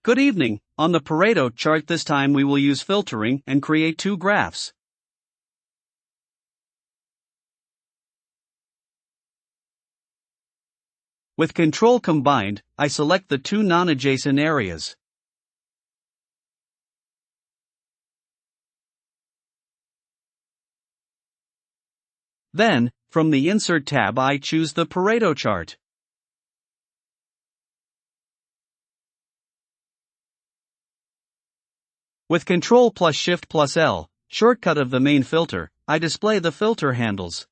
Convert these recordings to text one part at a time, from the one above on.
Good evening. On the Pareto chart this time we will use filtering and create two graphs. With Control combined, I select the two non-adjacent areas. Then, from the Insert tab I choose the Pareto chart. With Ctrl plus Shift plus L, shortcut of the main filter, I display the filter handles.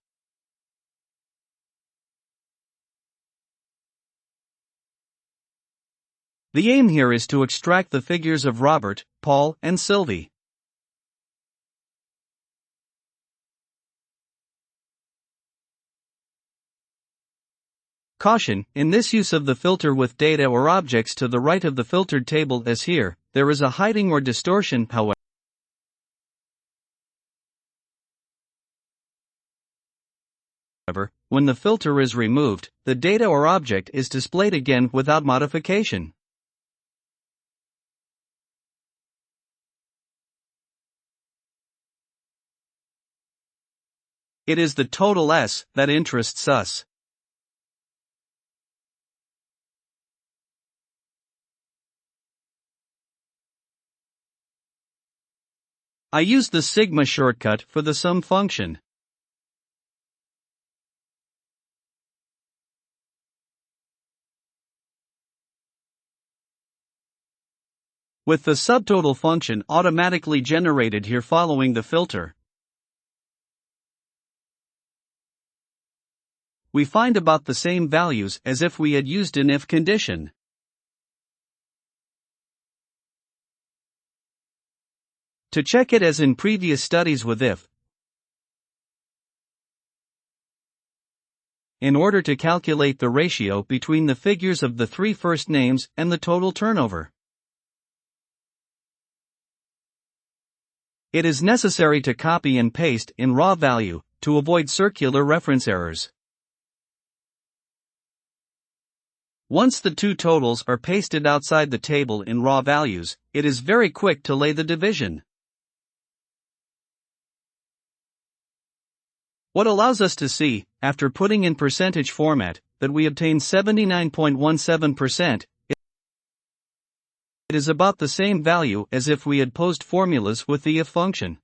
The aim here is to extract the figures of Robert, Paul, and Sylvie. Caution: in this use of the filter with data or objects to the right of the filtered table as here, there is a hiding or distortion, however. When the filter is removed, the data or object is displayed again without modification. It is the total S that interests us. I use the sigma shortcut for the sum function. With the subtotal function automatically generated here following the filter, we find about the same values as if we had used an if condition. To check it as in previous studies with if, in order to calculate the ratio between the figures of the three first names and the total turnover, it is necessary to copy and paste in raw value to avoid circular reference errors. Once the two totals are pasted outside the table in raw values, it is very quick to lay the division. What allows us to see, after putting in percentage format, that we obtain 79.17%. It is about the same value as if we had posed formulas with the if function.